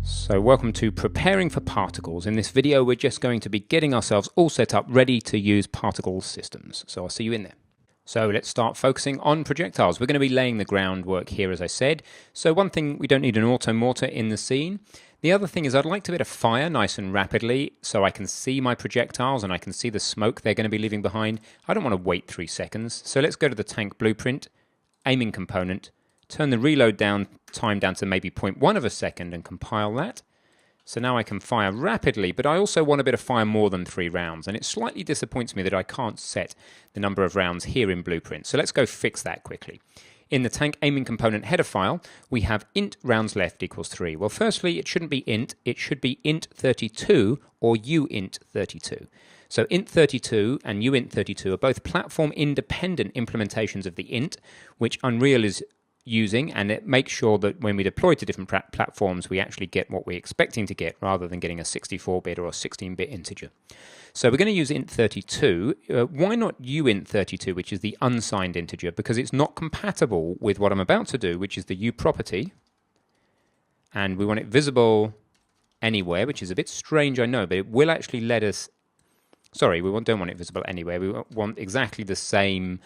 So welcome to Preparing for Particles. In this video we're just going to be getting ourselves all set up ready to use particle systems. So I'll see you in there. So let's start focusing on projectiles. We're going to be laying the groundwork here, as I said. So one thing, we don't need an auto mortar in the scene. The other thing is I'd like to get a fire nice and rapidly so I can see my projectiles and I can see the smoke they're going to be leaving behind. I don't want to wait 3 seconds. So let's go to the tank blueprint, aiming component, turn the reload time down to maybe 0.1 of a second and compile that. So now I can fire rapidly, but I also want to be able to fire more than 3 rounds. And it slightly disappoints me that I can't set the number of rounds here in Blueprint. So let's go fix that quickly. In the tank aiming component header file, we have int rounds left equals 3. Well, firstly, it shouldn't be int. It should be int32 or uint32. So int32 and uint32 are both platform independent implementations of the int, which Unreal is using, and it makes sure that when we deploy to different platforms we actually get what we're expecting to get rather than getting a 64-bit or a 16-bit integer. So we're going to use int32. Why not uint32, which is the unsigned integer? Because it's not compatible with what I'm about to do, which is the u property, and we want it visible anywhere, which is a bit strange, I know, but it will actually let us. Sorry, we don't want it visible anywhere. We want exactly the same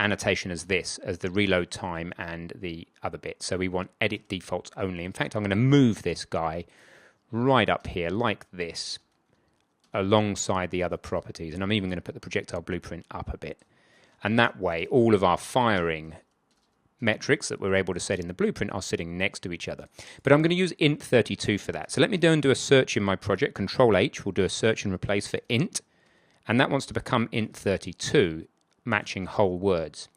annotation as this, as the reload time and the other bit. So we want edit defaults only. In fact, I'm going to move this guy right up here like this alongside the other properties. And I'm even going to put the projectile blueprint up a bit. And that way, all of our firing metrics that we're able to set in the blueprint are sitting next to each other. But I'm going to use int32 for that. So let me go and do a search in my project. Control H will do a search and replace for int. And that wants to become int32, matching whole words.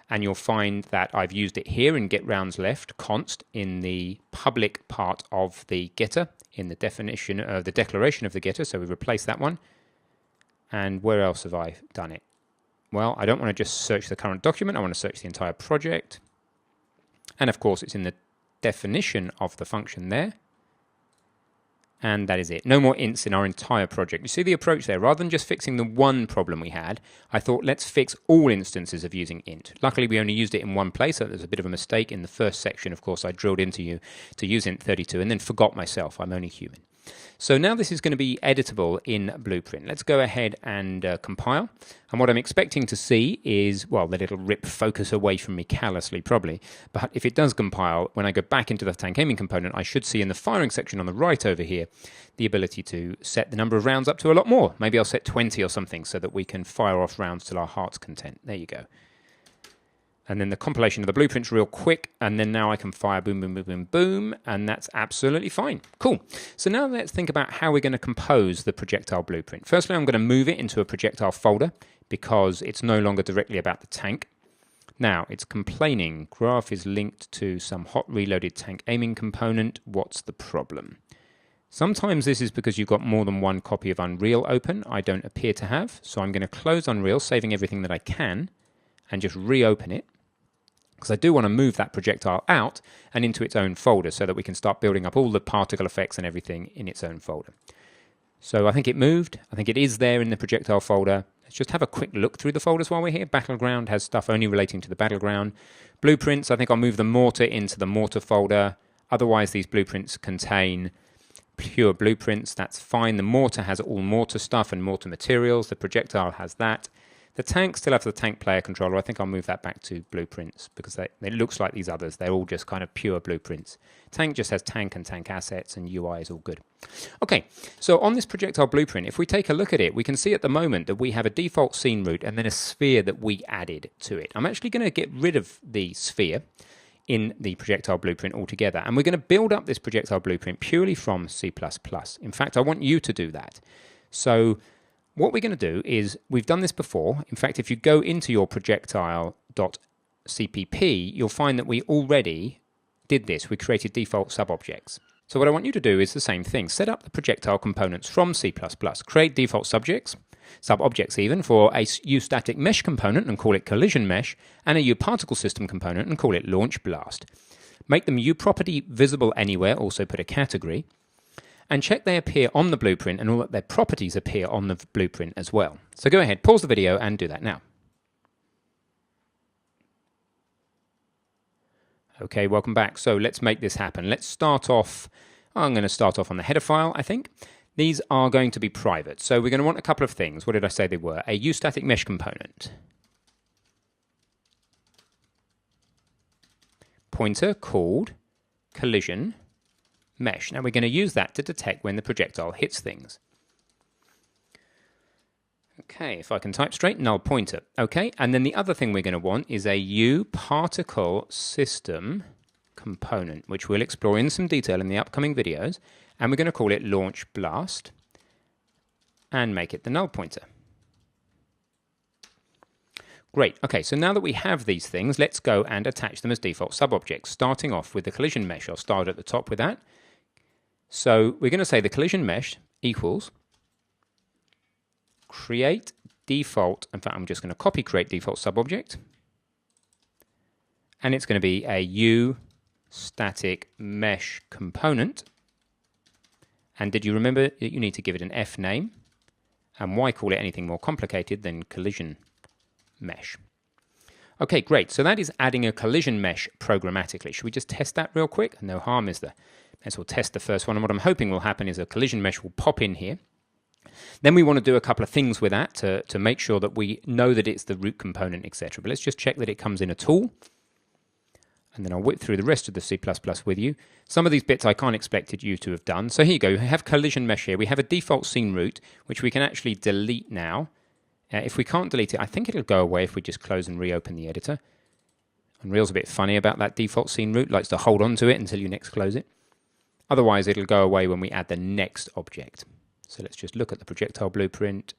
And you'll find that I've used it here in get rounds left const in the public part of the getter, in the definition of the declaration of the getter. So we replace that one. And where else have I done it? Well, I don't want to just search the current document. I want to search the entire project. And of course, it's in the definition of the function there. And that is it. No more ints in our entire project. You see the approach there? Rather than just fixing the one problem we had, I thought let's fix all instances of using int. Luckily, we only used it in one place, so there's a bit of a mistake. In the first section, of course, I drilled into you to use int32 and then forgot myself. I'm only human. So now this is going to be editable in Blueprint. Let's go ahead and compile. And what I'm expecting to see is, well, that it'll rip focus away from me callously, probably. But if it does compile, when I go back into the tank aiming component, I should see in the firing section on the right over here the ability to set the number of rounds up to a lot more. Maybe I'll set 20 or something so that we can fire off rounds till our heart's content. There you go. And then the compilation of the blueprint's real quick, and then now I can fire boom, boom, boom, boom, boom, and that's absolutely fine. Cool. So now let's think about how we're going to compose the projectile blueprint. Firstly, I'm going to move it into a projectile folder because it's no longer directly about the tank. Now, it's complaining. Graph is linked to some hot reloaded tank aiming component. What's the problem? Sometimes this is because you've got more than one copy of Unreal open. I don't appear to have, so I'm going to close Unreal, saving everything that I can, and just reopen it. Because I do want to move that projectile out and into its own folder so that we can start building up all the particle effects and everything in its own folder. So I think it moved. I think it is there in the projectile folder. Let's just have a quick look through the folders while we're here. Battleground has stuff only relating to the battleground. Blueprints, I think I'll move the mortar into the mortar folder. Otherwise, these blueprints contain pure blueprints. That's fine. The mortar has all mortar stuff and mortar materials. The projectile has that. The tank still has the tank player controller. I think I'll move that back to blueprints because it looks like these others. They're all just kind of pure blueprints. Tank just has tank and tank assets, and UI is all good. Okay, so on this projectile blueprint, if we take a look at it, we can see at the moment that we have a default scene root and then a sphere that we added to it. I'm actually going to get rid of the sphere in the projectile blueprint altogether, and we're going to build up this projectile blueprint purely from C++. In fact, I want you to do that. So what we're going to do is, we've done this before. In fact, if you go into your projectile.cpp, you'll find that we already did this. We created default subobjects. So what I want you to do is the same thing. Set up the projectile components from C++. Create default subjects, subobjects even, for a uStatic mesh component and call it collision mesh, and a uParticle system component and call it launch blast. Make them uProperty visible anywhere, also put a category. And check they appear on the blueprint and all that their properties appear on the blueprint as well. So go ahead, pause the video and do that now. Okay, welcome back. So let's make this happen. Let's start off I'm going to start off on the header file, I think. These are going to be private. So we're going to want a couple of things. What did I say they were? A uStatic mesh component. Pointer called collision mesh. Now we're going to use that to detect when the projectile hits things. Okay, if I can type straight, null pointer. Okay, and then the other thing we're going to want is a uParticleSystem component, which we'll explore in some detail in the upcoming videos, and we're going to call it launch blast and make it the null pointer. Great, okay, so now that we have these things, let's go and attach them as default subobjects, starting off with the collision mesh. I'll start at the top with that. So we're going to say the collision mesh equals create default, in fact I'm just going to copy create default subobject, and it's going to be a uStatic mesh component. And did you remember that you need to give it an F name? And why call it anything more complicated than collision mesh? Okay, great. So that is adding a collision mesh programmatically. Should we just test that real quick? No harm, is there? Let's all test the first one. And what I'm hoping will happen is a collision mesh will pop in here. Then we want to do a couple of things with that to make sure that we know that it's the root component, etc. But let's just check that it comes in a tool. And then I'll whip through the rest of the C++ with you. Some of these bits I can't expect you to have done. So here you go. We have collision mesh here. We have a default scene root, which we can actually delete now. If we can't delete it, I think it'll go away if we just close and reopen the editor. Unreal's a bit funny about that default scene root, likes to hold on to it until you next close it. Otherwise, it'll go away when we add the next object. So let's just look at the projectile blueprint,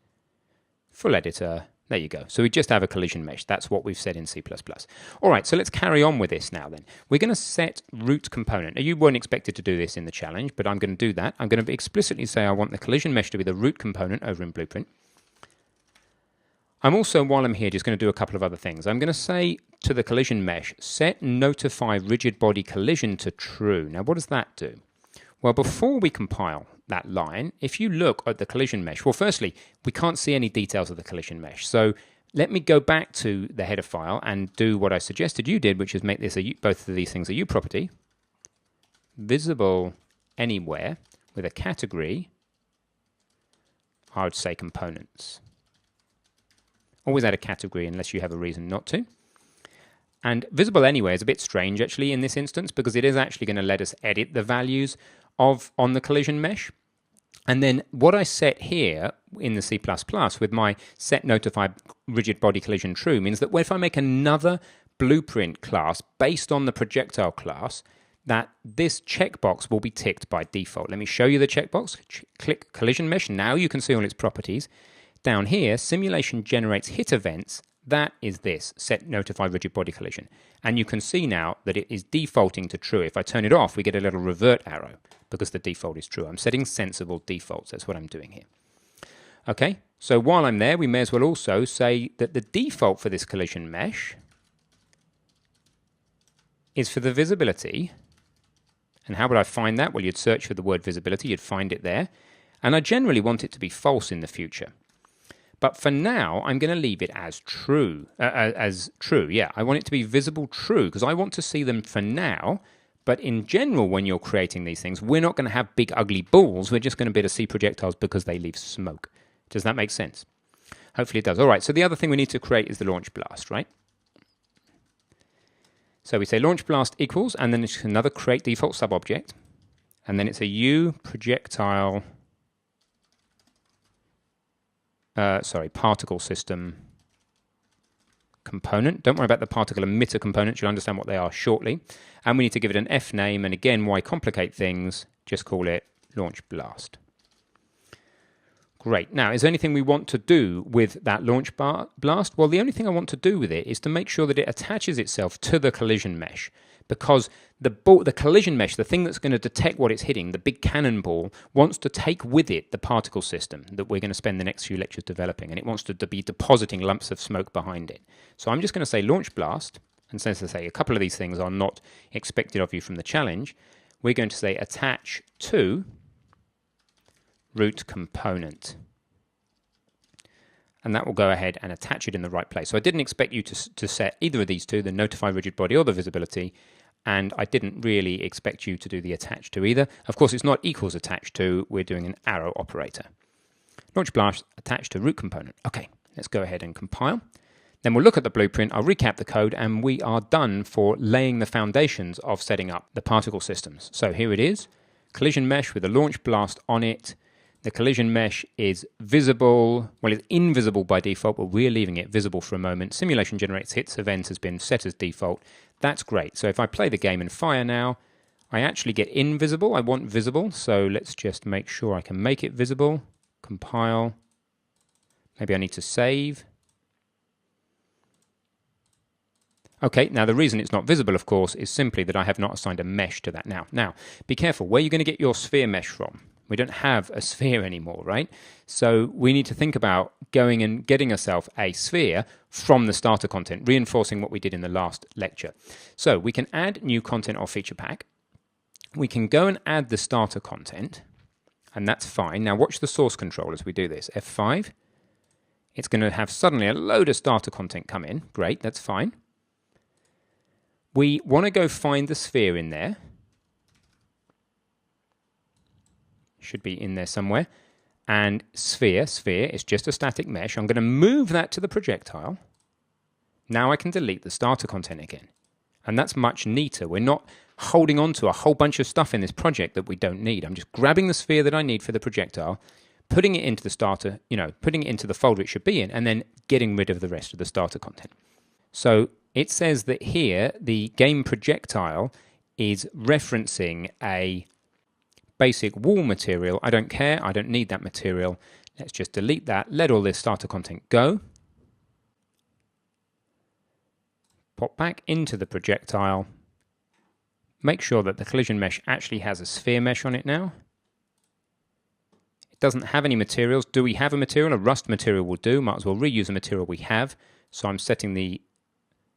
full editor. There you go. So we just have a collision mesh. That's what we've said in C++. All right, so let's carry on with this now then. We're going to set root component. Now, you weren't expected to do this in the challenge, but I'm going to do that. I'm going to explicitly say I want the collision mesh to be the root component over in Blueprint. I'm also, while I'm here, just going to do a couple of other things. I'm going to say to the collision mesh, set notify rigid body collision to true. Now, what does that do? Well, before we compile that line, if you look at the collision mesh, well, firstly, we can't see any details of the collision mesh. So let me go back to the header file and do what I suggested you did, which is make this both of these things a uProperty, visible anywhere with a category, I would say components. Always add a category unless you have a reason not to. And visible anywhere is a bit strange actually in this instance because it is actually going to let us edit the values on the collision mesh. And then what I set here in the C++ with my set notify rigid body collision true means that if I make another blueprint class based on the projectile class, that this checkbox will be ticked by default. Let me show you the checkbox. Click collision mesh. Now you can see all its properties. Down here, simulation generates hit events. That is this, set notify rigid body collision. And you can see now that it is defaulting to true. If I turn it off, we get a little revert arrow because the default is true. I'm setting sensible defaults. That's what I'm doing here. Okay, so while I'm there, we may as well also say that the default for this collision mesh is for the visibility. And how would I find that? Well, you'd search for the word visibility. You'd find it there. And I generally want it to be false in the future. But for now, I'm going to leave it as true. Yeah, I want it to be visible true because I want to see them for now. But in general, when you're creating these things, we're not going to have big ugly balls. We're just going to be able to see projectiles because they leave smoke. Does that make sense? Hopefully it does. All right, so the other thing we need to create is the launch blast, right? So we say launch blast equals, and then it's another create default subobject. And then it's a uProjectile... particle system component. Don't worry about the particle emitter components. You'll understand what they are shortly. And we need to give it an F name. And again, why complicate things? Just call it launch blast. Great. Now, is there anything we want to do with that launch blast? Well, the only thing I want to do with it is to make sure that it attaches itself to the collision mesh. Because the collision mesh, the thing that's going to detect what it's hitting, the big cannonball, wants to take with it the particle system that we're going to spend the next few lectures developing, and it wants to be depositing lumps of smoke behind it. So I'm just going to say launch blast, and since I say a couple of these things are not expected of you from the challenge, we're going to say attach to root component. And that will go ahead and attach it in the right place. So I didn't expect you to set either of these two, the notify rigid body or the visibility, and I didn't really expect you to do the attach to either. Of course, it's not equals attached to, we're doing an arrow operator. Launch blast attached to root component. Okay, let's go ahead and compile. Then we'll look at the blueprint, I'll recap the code, and we are done for laying the foundations of setting up the particle systems. So here it is, collision mesh with a launch blast on it. The collision mesh is visible, well, it's invisible by default, but we're leaving it visible for a moment. Simulation generates hits, event has been set as default. That's great. So if I play the game and fire now, I actually get invisible. I want visible, so let's just make sure I can make it visible. Compile. Maybe I need to save. Okay, now the reason it's not visible, of course, is simply that I have not assigned a mesh to that now. Now, be careful, where are you going to get your sphere mesh from? We don't have a sphere anymore, right? So we need to think about going and getting ourselves a sphere from the starter content, reinforcing what we did in the last lecture. So we can add new content or feature pack. We can go and add the starter content, and that's fine. Now watch the source control as we do this. F5. It's going to have suddenly a load of starter content come in. Great, that's fine. We want to go find the sphere in there. Should be in there somewhere. And sphere is just a static mesh. I'm going to move that to the projectile. Now I can delete the starter content again. And that's much neater. We're not holding on to a whole bunch of stuff in this project that we don't need. I'm just grabbing the sphere that I need for the projectile, putting it into the starter, putting it into the folder it should be in, and then getting rid of the rest of the starter content. So it says that here the game projectile is referencing a basic wall material. I don't care, I don't need that material. Let's just delete that, let all this starter content go. Pop back into the projectile. Make sure that the collision mesh actually has a sphere mesh on it now. It doesn't have any materials. Do we have a material? A rust material will do. Might as well reuse a material we have. So I'm setting the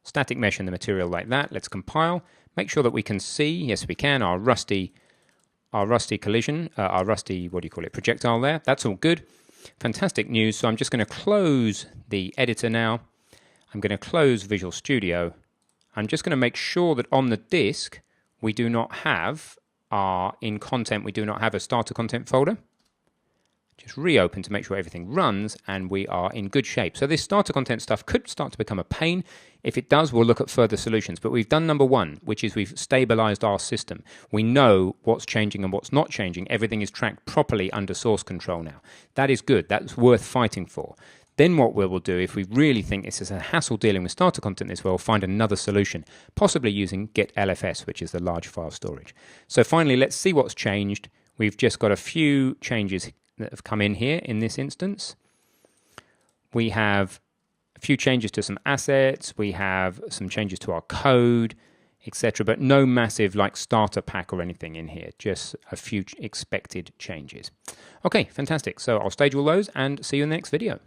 static mesh and the material like that. Let's compile. Make sure that we can see, yes we can, our rusty collision, our rusty, projectile there. That's all good. Fantastic news. So I'm just going to close the editor now. I'm going to close Visual Studio. I'm just going to make sure that on the disk we do not have in content, we do not have a starter content folder. Just reopen to make sure everything runs, and we are in good shape. So this starter content stuff could start to become a pain. If it does, we'll look at further solutions. But we've done number one, which is we've stabilized our system. We know what's changing and what's not changing. Everything is tracked properly under source control now. That is good. That's worth fighting for. Then what we will do, if we really think this is a hassle dealing with starter content this way, we'll find another solution, possibly using get-lfs, which is the large file storage. So finally, let's see what's changed. We've just got a few changes that have come in here in this instance. We have a few changes to some assets, we have some changes to our code, etc., but no massive like starter pack or anything in here, just a few expected changes. Okay, fantastic. So I'll stage all those and see you in the next video.